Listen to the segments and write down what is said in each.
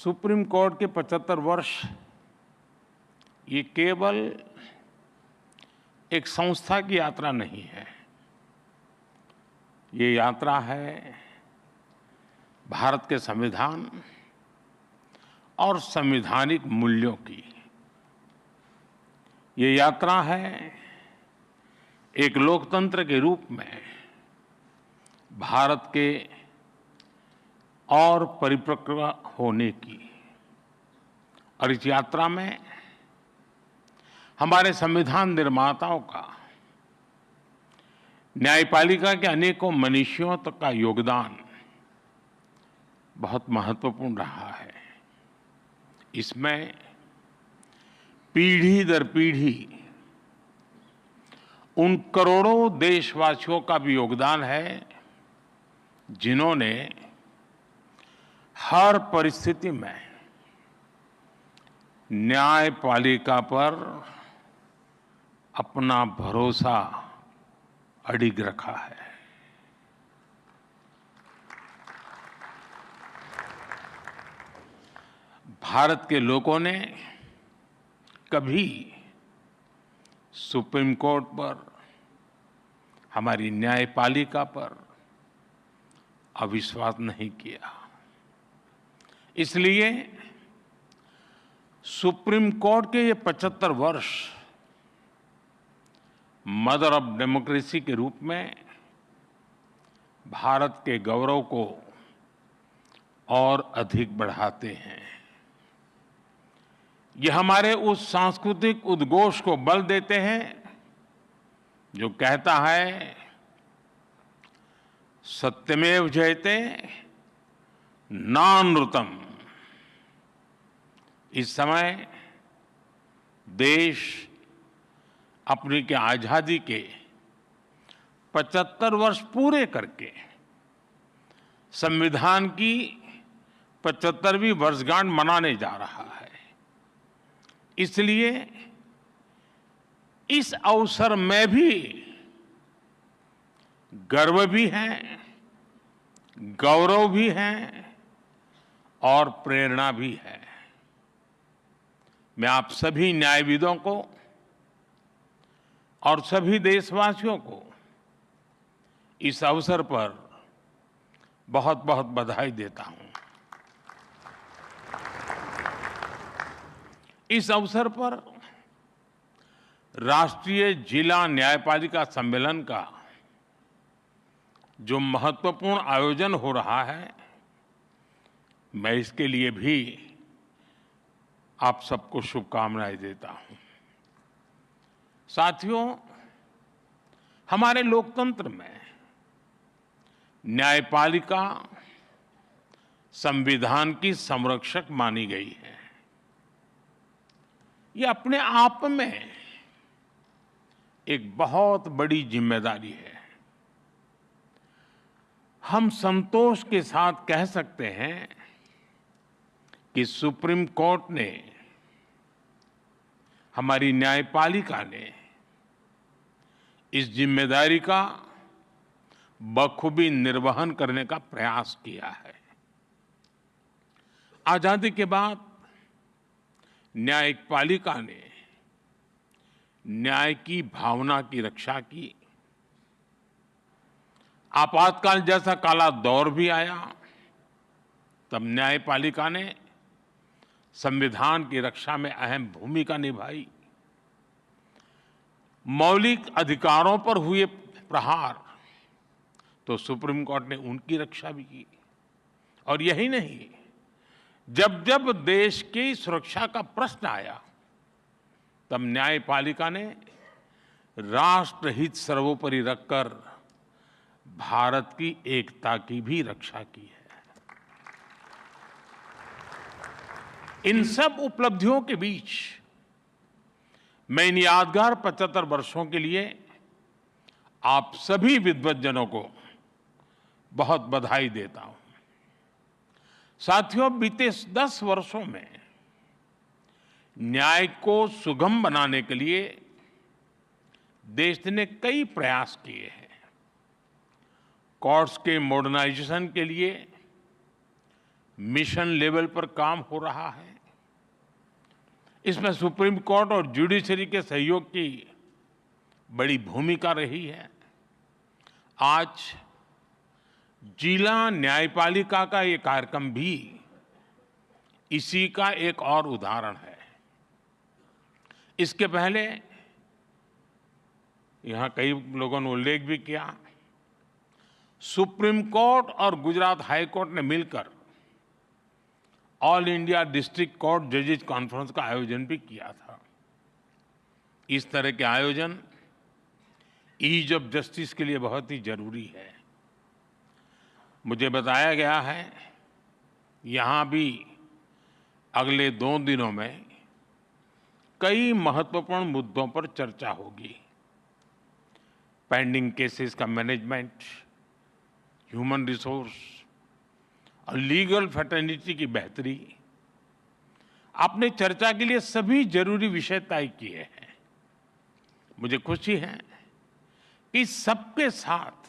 Supreme court के 75 वर्ष ये केवल एक संस्था की यात्रा नहीं है। ये यात्रा है भारत के संविधान और संवैधानिक मूल्यों की। ये यात्रा है एक लोकतंत्र के रूप में भारत के और परिपक्व होने की। और इस यात्रा में हमारे संविधान निर्माताओं का, न्यायपालिका के अनेकों मनीषियों तक का योगदान बहुत महत्वपूर्ण रहा है। इसमें पीढ़ी दर पीढ़ी उन करोड़ों देशवासियों का भी योगदान है जिन्होंने हर परिस्थिति में न्यायपालिका पर अपना भरोसा अडिग रखा है। भारत के लोगों ने कभी सुप्रीम कोर्ट पर, हमारी न्यायपालिका पर अविश्वास नहीं किया। इसलिए सुप्रीम कोर्ट के ये 75 वर्ष मदर ऑफ डेमोक्रेसी के रूप में भारत के गौरव को और अधिक बढ़ाते हैं। ये हमारे उस सांस्कृतिक उद्घोष को बल देते हैं जो कहता है, सत्यमेव जयते नानृतम्। इस समय देश अपनी के आजादी के 75 वर्ष पूरे करके संविधान की 75वीं वर्षगांठ मनाने जा रहा है। इसलिए इस अवसर में भी गर्व भी है, गौरव भी है और प्रेरणा भी है। मैं आप सभी न्यायविदों को और सभी देशवासियों को इस अवसर पर बहुत बहुत बधाई देता हूं। इस अवसर पर राष्ट्रीय जिला न्यायपालिका सम्मेलन का जो महत्वपूर्ण आयोजन हो रहा है, मैं इसके लिए भी आप सबको शुभकामनाएं देता हूं। साथियों, हमारे लोकतंत्र में न्यायपालिका संविधान की संरक्षक मानी गई है। ये अपने आप में एक बहुत बड़ी जिम्मेदारी है। हम संतोष के साथ कह सकते हैं कि सुप्रीम कोर्ट ने, हमारी न्यायपालिका ने इस जिम्मेदारी का बखूबी निर्वहन करने का प्रयास किया है। आजादी के बाद न्यायपालिका ने न्याय की भावना की रक्षा की। आपातकाल जैसा काला दौर भी आया, तब न्यायपालिका ने संविधान की रक्षा में अहम भूमिका निभाई। मौलिक अधिकारों पर हुए प्रहार तो सुप्रीम कोर्ट ने उनकी रक्षा भी की। और यही नहीं, जब जब देश की सुरक्षा का प्रश्न आया, तब न्यायपालिका ने राष्ट्रहित सर्वोपरि रखकर भारत की एकता की भी रक्षा की है। इन सब उपलब्धियों के बीच मैं इन यादगार 75 वर्षों के लिए आप सभी विद्वज्जनों को बहुत बधाई देता हूं। साथियों, बीते 10 वर्षों में न्याय को सुगम बनाने के लिए देश ने कई प्रयास किए हैं। कोर्ट्स के मॉडर्नाइजेशन के लिए मिशन लेवल पर काम हो रहा है। इसमें सुप्रीम कोर्ट और जुडिशरी के सहयोग की बड़ी भूमिका रही है। आज जिला न्यायपालिका का ये कार्यक्रम भी इसी का एक और उदाहरण है। इसके पहले यहां कई लोगों ने उल्लेख भी किया, सुप्रीम कोर्ट और गुजरात हाई कोर्ट ने मिलकर ऑल इंडिया डिस्ट्रिक्ट कोर्ट जजेस कॉन्फ्रेंस का आयोजन भी किया था। इस तरह के आयोजन ईज ऑफ जस्टिस के लिए बहुत ही जरूरी है। मुझे बताया गया है यहां भी अगले 2 दिनों में कई महत्वपूर्ण मुद्दों पर चर्चा होगी। पेंडिंग केसेस का मैनेजमेंट, ह्यूमन रिसोर्स और लीगल फैटर्निटी की बेहतरी। आपने चर्चा के लिए सभी जरूरी विषय तय किए हैं। मुझे खुशी है कि सबके साथ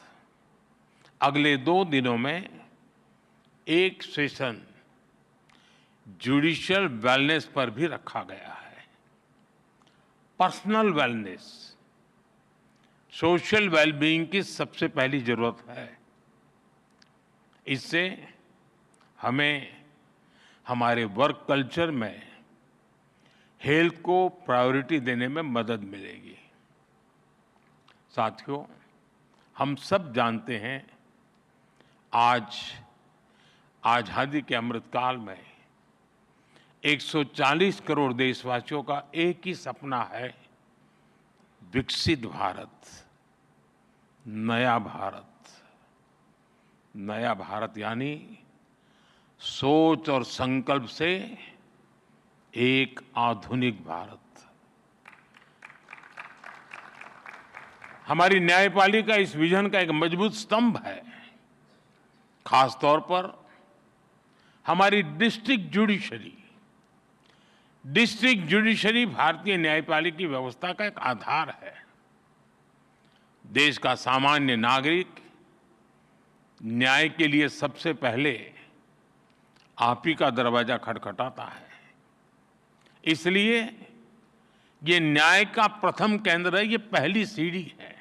अगले 2 दिनों में एक सेशन जुडिशियल वेलनेस पर भी रखा गया है। पर्सनल वेलनेस, सोशल वेलबीइंग की सबसे पहली जरूरत है। इससे हमें हमारे वर्क कल्चर में हेल्थ को प्रायोरिटी देने में मदद मिलेगी। साथियों, हम सब जानते हैं आज आजादी के अमृतकाल में 140 करोड़ देशवासियों का एक ही सपना है, विकसित भारत, नया भारत। नया भारत यानी सोच और संकल्प से एक आधुनिक भारत। हमारी न्यायपालिका इस विजन का एक मजबूत स्तंभ है। खास तौर पर हमारी डिस्ट्रिक्ट जुडिशरी भारतीय न्यायपालिका की व्यवस्था का एक आधार है। देश का सामान्य नागरिक न्याय के लिए सबसे पहले आप ही का दरवाजा खटखटाता है। इसलिए ये न्याय का प्रथम केंद्र है, ये पहली सीढ़ी है।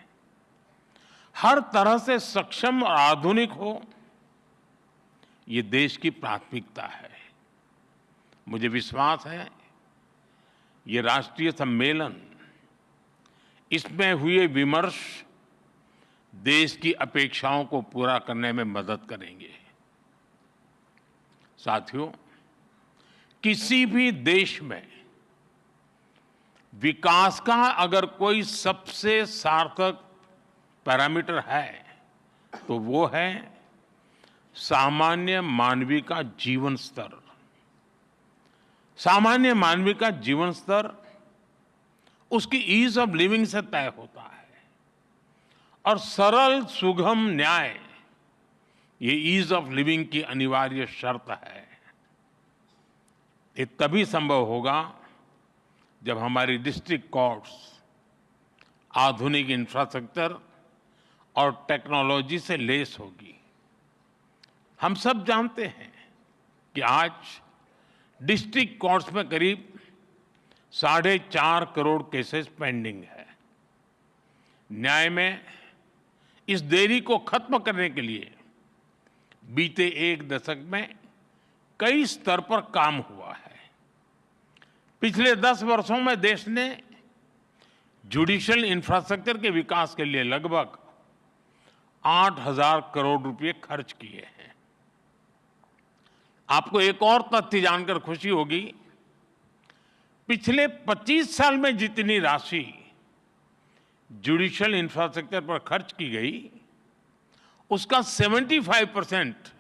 हर तरह से सक्षम और आधुनिक हो, ये देश की प्राथमिकता है। मुझे विश्वास है ये राष्ट्रीय सम्मेलन, इसमें हुए विमर्श देश की अपेक्षाओं को पूरा करने में मदद करेंगे। साथियों, किसी भी देश में विकास का अगर कोई सबसे सार्थक पैरामीटर है तो वो है सामान्य मानवीय का जीवन स्तर। सामान्य मानवीय का जीवन स्तर उसकी ईज ऑफ लिविंग से तय होता है और सरल सुगम न्याय ये ईज ऑफ लिविंग की अनिवार्य शर्त है। ये तभी संभव होगा जब हमारी डिस्ट्रिक्ट कोर्ट्स आधुनिक इंफ्रास्ट्रक्चर और टेक्नोलॉजी से लैस होगी। हम सब जानते हैं कि आज डिस्ट्रिक्ट कोर्ट्स में करीब 4.5 करोड़ केसेस पेंडिंग है। न्याय में इस देरी को खत्म करने के लिए बीते 1 दशक में कई स्तर पर काम हुआ है। पिछले 10 वर्षों में देश ने जुडिशियल इंफ्रास्ट्रक्चर के विकास के लिए लगभग 8,000 करोड़ रुपए खर्च किए हैं। आपको एक और तथ्य जानकर खुशी होगी, पिछले 25 साल में जितनी राशि जुडिशियल इंफ्रास्ट्रक्चर पर खर्च की गई, उसका 75%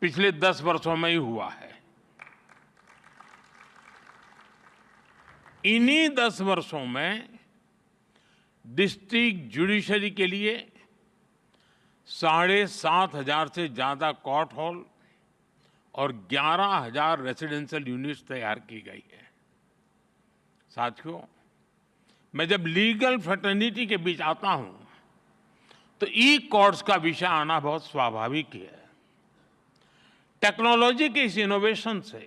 पिछले 10 वर्षों में ही हुआ है। इन्हीं 10 वर्षों में डिस्ट्रिक्ट जुडिशरी के लिए 7,500 से ज्यादा कोर्ट हॉल और 11,000 रेसिडेंशियल यूनिट्स तैयार की गई है। साथियों, मैं जब लीगल फ्रेटर्निटी के बीच आता हूं तो ई कोर्ट्स का विषय आना बहुत स्वाभाविक है। टेक्नोलॉजी के इस इनोवेशन से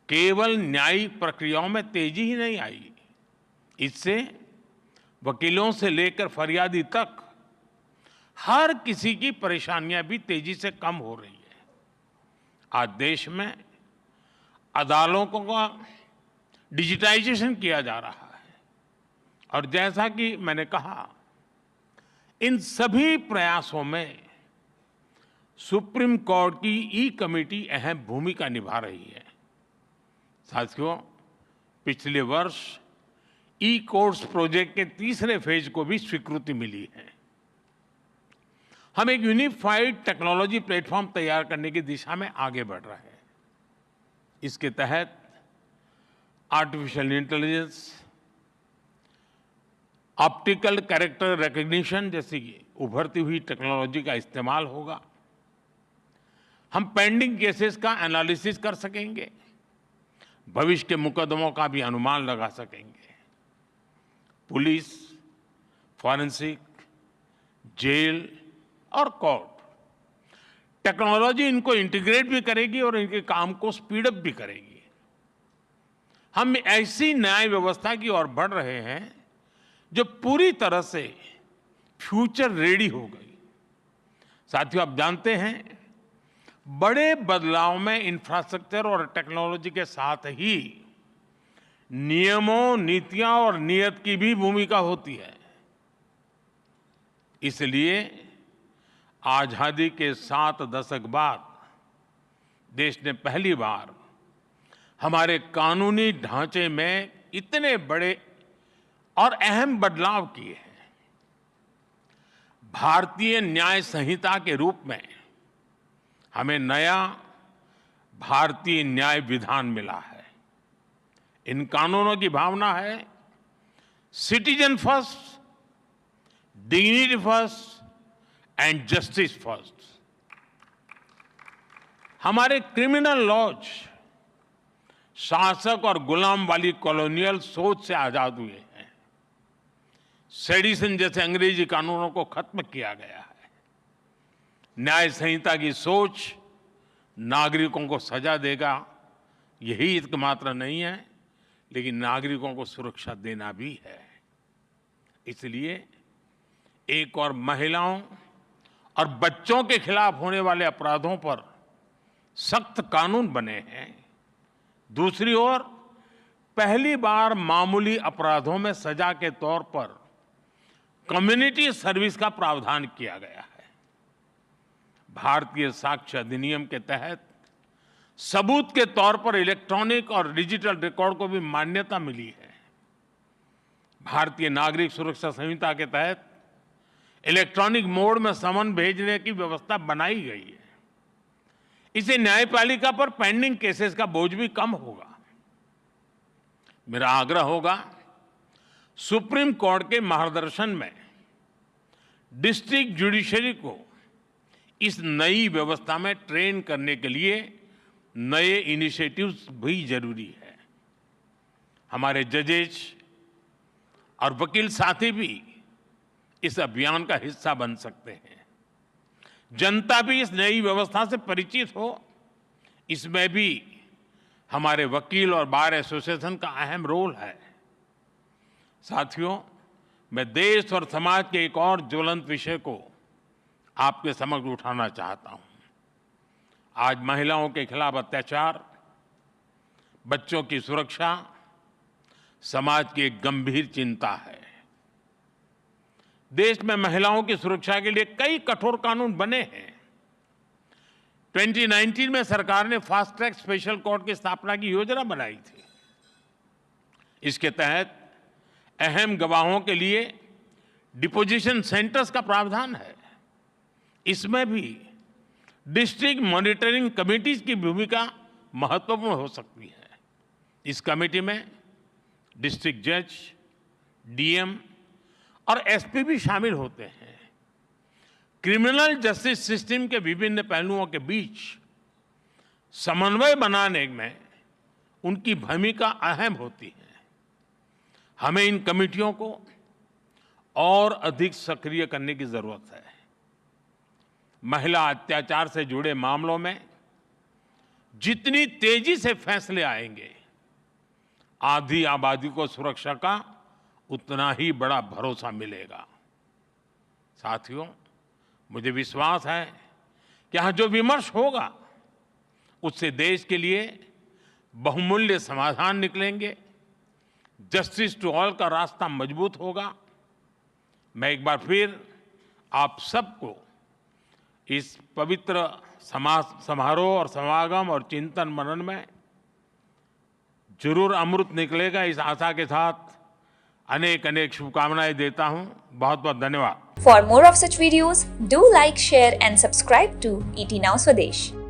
केवल न्यायिक प्रक्रियाओं में तेजी ही नहीं आई, इससे वकीलों से लेकर फरियादी तक हर किसी की परेशानियां भी तेजी से कम हो रही है। आज देश में अदालतों का डिजिटाइजेशन किया जा रहा है और जैसा कि मैंने कहा, इन सभी प्रयासों में सुप्रीम कोर्ट की ई कमेटी अहम भूमिका निभा रही है। साथियों, पिछले वर्ष ई कोर्ट्स प्रोजेक्ट के तीसरे फेज को भी स्वीकृति मिली है। हम एक यूनिफाइड टेक्नोलॉजी प्लेटफॉर्म तैयार करने की दिशा में आगे बढ़ रहे हैं। इसके तहत artificial intelligence, optical character recognition जैसी उभरती हुई टेक्नोलॉजी का इस्तेमाल होगा। हम पेंडिंग केसेस का एनालिसिस कर सकेंगे, भविष्य के मुकदमों का भी अनुमान लगा सकेंगे। पुलिस, फॉरेंसिक, जेल और कोर्ट टेक्नोलॉजी इनको इंटीग्रेट भी करेगी और इनके काम को स्पीड अप भी करेगी। हम ऐसी न्याय व्यवस्था की ओर बढ़ रहे हैं जो पूरी तरह से फ्यूचर रेडी हो गई। साथियों, आप जानते हैं, बड़े बदलाव में इंफ्रास्ट्रक्चर और टेक्नोलॉजी के साथ ही नियमों, नीतियां और नीयत की भी भूमिका होती है। इसलिए आजादी के 7 दशक बाद देश ने पहली बार हमारे कानूनी ढांचे में इतने बड़े और अहम बदलाव किए हैं। भारतीय न्याय संहिता के रूप में हमें नया भारतीय न्याय विधान मिला है। इन कानूनों की भावना है citizen first, dignity first and justice first. हमारे क्रिमिनल लॉज शासक और गुलाम वाली कॉलोनियल सोच से आजाद हुए हैं। सेडिशन जैसे अंग्रेजी कानूनों को खत्म किया गया है। न्याय संहिता की सोच नागरिकों को सजा देगा, यही एकमात्र नहीं है, लेकिन नागरिकों को सुरक्षा देना भी है। इसलिए एक और महिलाओं और बच्चों के खिलाफ होने वाले अपराधों पर सख्त कानून बने हैं। दूसरी ओर पहली बार मामूली अपराधों में सजा के तौर पर कम्युनिटी सर्विस का प्रावधान किया गया है। भारतीय साक्ष्य अधिनियम के तहत सबूत के तौर पर इलेक्ट्रॉनिक और डिजिटल रिकॉर्ड को भी मान्यता मिली है। भारतीय नागरिक सुरक्षा संहिता के तहत इलेक्ट्रॉनिक मोड में समन भेजने की व्यवस्था बनाई गई है। इससे न्यायपालिका पर पेंडिंग केसेस का बोझ भी कम होगा। मेरा आग्रह होगा, सुप्रीम कोर्ट के मार्गदर्शन में डिस्ट्रिक्ट जुडिशरी को इस नई व्यवस्था में ट्रेन करने के लिए नए इनिशिएटिव्स भी जरूरी है। हमारे जजेस और वकील साथी भी इस अभियान का हिस्सा बन सकते हैं। जनता भी इस नई व्यवस्था से परिचित हो, इसमें भी हमारे वकील और बार एसोसिएशन का अहम रोल है। साथियों, मैं देश और समाज के एक और ज्वलंत विषय को आपके समक्ष उठाना चाहता हूं। आज महिलाओं के खिलाफ अत्याचार, बच्चों की सुरक्षा समाज की एक गंभीर चिंता है। देश में महिलाओं की सुरक्षा के लिए कई कठोर कानून बने हैं। 2019 में सरकार ने फास्ट ट्रैक स्पेशल कोर्ट की स्थापना की योजना बनाई थी। इसके तहत अहम गवाहों के लिए डिपोजिशन सेंटर्स का प्रावधान है। इसमें भी डिस्ट्रिक्ट मॉनिटरिंग कमेटीज की भूमिका महत्वपूर्ण हो सकती है। इस कमेटी में डिस्ट्रिक्ट जज, डीएम और एसपी भी शामिल होते हैं। क्रिमिनल जस्टिस सिस्टम के विभिन्न पहलुओं के बीच समन्वय बनाने में उनकी भूमिका अहम होती है। हमें इन कमेटियों को और अधिक सक्रिय करने की जरूरत है। महिला अत्याचार से जुड़े मामलों में जितनी तेजी से फैसले आएंगे, आधी आबादी को सुरक्षा का उतना ही बड़ा भरोसा मिलेगा। साथियों, मुझे विश्वास है कि यहाँ जो विमर्श होगा उससे देश के लिए बहुमूल्य समाधान निकलेंगे, जस्टिस टू ऑल का रास्ता मजबूत होगा। मैं एक बार फिर आप सबको इस पवित्र समारोह और समागम और चिंतन मनन में जरूर अमृत निकलेगा, इस आशा के साथ अनेक अनेक शुभकामनाएं देता हूं। बहुत बहुत धन्यवाद। For more of such videos, do like, share and subscribe to ET Now Swadesh.